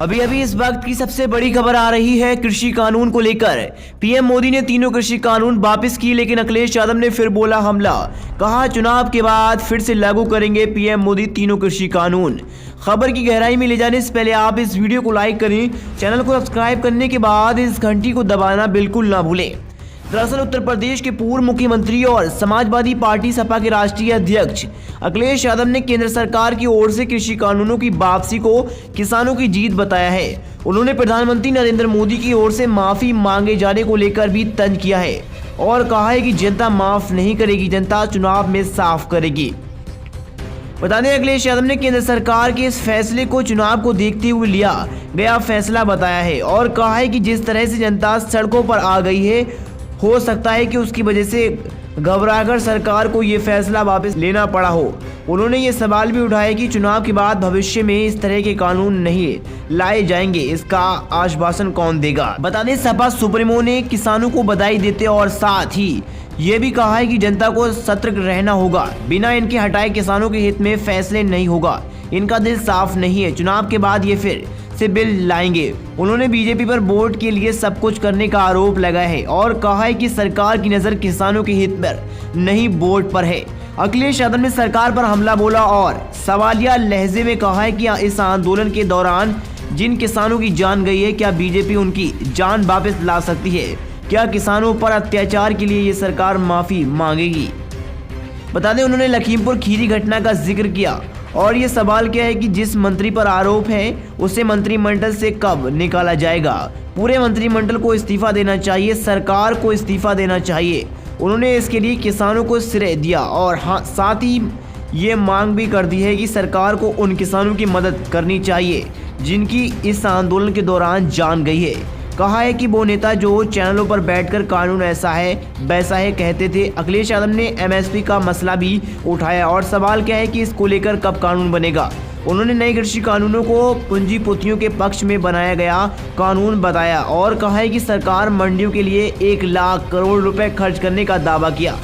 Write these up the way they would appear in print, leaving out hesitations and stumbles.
अभी अभी इस वक्त की सबसे बड़ी खबर आ रही है कृषि कानून को लेकर। पीएम मोदी ने तीनों कृषि कानून वापस किए, लेकिन अखिलेश यादव ने फिर बोला हमला। कहा चुनाव के बाद फिर से लागू करेंगे पीएम मोदी तीनों कृषि कानून। खबर की गहराई में ले जाने से पहले आप इस वीडियो को लाइक करें, चैनल को सब्सक्राइब करने के बाद इस घंटी को दबाना बिल्कुल ना भूलें। दरअसल उत्तर प्रदेश के पूर्व मुख्यमंत्री और समाजवादी पार्टी सपा के राष्ट्रीय अध्यक्ष अखिलेश यादव ने केंद्र सरकार की ओर से कृषि कानूनों की वापसी को किसानों की जीत बताया है। उन्होंने प्रधानमंत्री नरेंद्र मोदी की ओर से माफी मांगे जाने को लेकर भी तंज किया है और कहा है कि जनता माफ नहीं करेगी, जनता चुनाव में साफ करेगी। बता दें अखिलेश यादव ने केंद्र सरकार के इस फैसले को चुनाव को देखते हुए लिया गया फैसला बताया है और कहा है कि जिस तरह से जनता सड़कों पर आ गई है, हो सकता है कि उसकी वजह से घबराकर सरकार को ये फैसला वापस लेना पड़ा हो। उन्होंने ये सवाल भी उठाया कि चुनाव के बाद भविष्य में इस तरह के कानून नहीं लाए जाएंगे, इसका आश्वासन कौन देगा। बता दें सपा सुप्रीमो ने किसानों को बधाई देते और साथ ही ये भी कहा है कि जनता को सतर्क रहना होगा, बिना इनके हटाए किसानों के हित में फैसले नहीं होगा। इनका दिल साफ नहीं है, चुनाव के बाद ये फिर से बिल लाएंगे। उन्होंने बीजेपी पर वोट के लिए सब कुछ करने का आरोप लगाया है और कहा है कि सरकार की नजर किसानों के हित पर नहीं वोट पर है। अखिलेश यादव ने सरकार पर हमला बोला और सवालिया लहजे में कहा है कि इस आंदोलन के दौरान जिन किसानों की जान गई है, क्या बीजेपी उनकी जान वापस ला सकती है? क्या किसानों पर अत्याचार के लिए ये सरकार माफी मांगेगी? बता दें उन्होंने लखीमपुर खीरी घटना का जिक्र किया और ये सवाल क्या है कि जिस मंत्री पर आरोप है उसे मंत्रिमंडल से कब निकाला जाएगा? पूरे मंत्रिमंडल को इस्तीफा देना चाहिए, सरकार को इस्तीफा देना चाहिए। उन्होंने इसके लिए किसानों को श्रेय दिया और हाँ साथ ही ये मांग भी कर दी है कि सरकार को उन किसानों की मदद करनी चाहिए जिनकी इस आंदोलन के दौरान जान गई है। कहा है कि वो नेता जो चैनलों पर बैठकर कानून ऐसा है वैसा है कहते थे। अखिलेश यादव ने एमएसपी का मसला भी उठाया और सवाल क्या है कि इसको लेकर कब कानून बनेगा। उन्होंने नए कृषि कानूनों को पूंजीपतियों के पक्ष में बनाया गया कानून बताया और कहा है कि सरकार मंडियों के लिए 1 लाख करोड़ रुपए खर्च करने का दावा किया।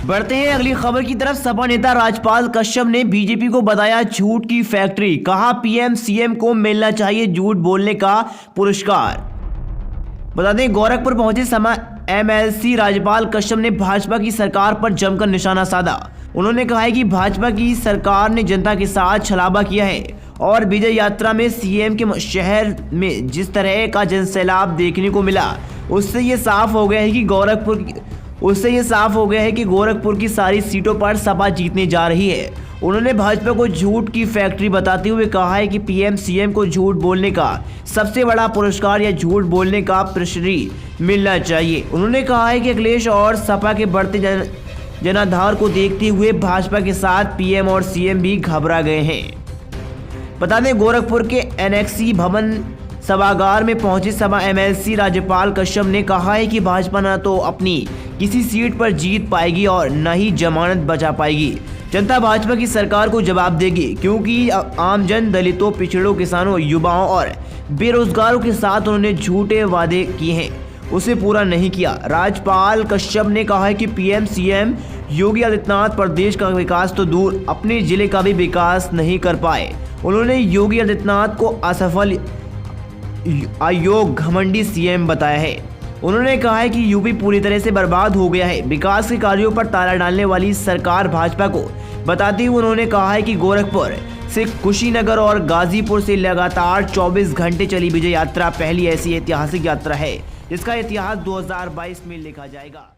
बढ़ते हैं अगली खबर की तरफ। सपा नेता राजपाल कश्यप ने बीजेपी को बताया झूठ की फैक्ट्री। कहा पीएम सीएम को मिलना चाहिए झूठ बोलने का पुरस्कार। बता दें गोरखपुर पहुंचे सपा एमएलसी राजपाल कश्यप ने भाजपा की सरकार पर जमकर निशाना साधा। उन्होंने कहा है कि भाजपा की सरकार ने जनता के साथ छलावा किया है और विजय यात्रा में सीएम के शहर में जिस तरह का जनसैलाब देखने को मिला उससे ये साफ हो गया है कि गोरखपुर की सारी सीटों पर सपा जीतने जा रही है। उन्होंने भाजपा को झूठ की फैक्ट्री बताते हुए कहा है कि पीएम सीएम को झूठ बोलने का सबसे बड़ा पुरस्कार या झूठ बोलने का प्रश्री मिलना चाहिए। उन्होंने कहा है कि अखिलेश और सपा के बढ़ते जनाधार को देखते हुए भाजपा के साथ पीएम और सीएम भी घबरा गए हैं। बता दें गोरखपुर के एनेक्सी भवन सभागार में पहुंचे सपा एमएलसी राजपाल कश्यप ने कहा है कि भाजपा न तो अपनी किसी सीट पर जीत पाएगी और न ही जमानत बचा पाएगी। जनता भाजपा की सरकार को जवाब देगी क्योंकि आमजन, दलितों, पिछड़ों, किसानों, युवाओं और बेरोजगारों के साथ उन्होंने झूठे वादे किए हैं, उसे पूरा नहीं किया। राजपाल कश्यप ने कहा है कि पीएम सीएम योगी आदित्यनाथ प्रदेश का विकास तो दूर अपने जिले का भी विकास नहीं कर पाए। उन्होंने योगी आदित्यनाथ को असफल, अयोग्य, घमंडी सीएम बताया है। उन्होंने कहा है कि यूपी पूरी तरह से बर्बाद हो गया है। विकास के कार्यों पर ताला डालने वाली सरकार भाजपा को बताते हुए उन्होंने कहा है कि गोरखपुर से कुशीनगर और गाजीपुर से लगातार 24 घंटे चली विजय यात्रा पहली ऐसी ऐतिहासिक यात्रा है जिसका इतिहास 2022 में लिखा जाएगा।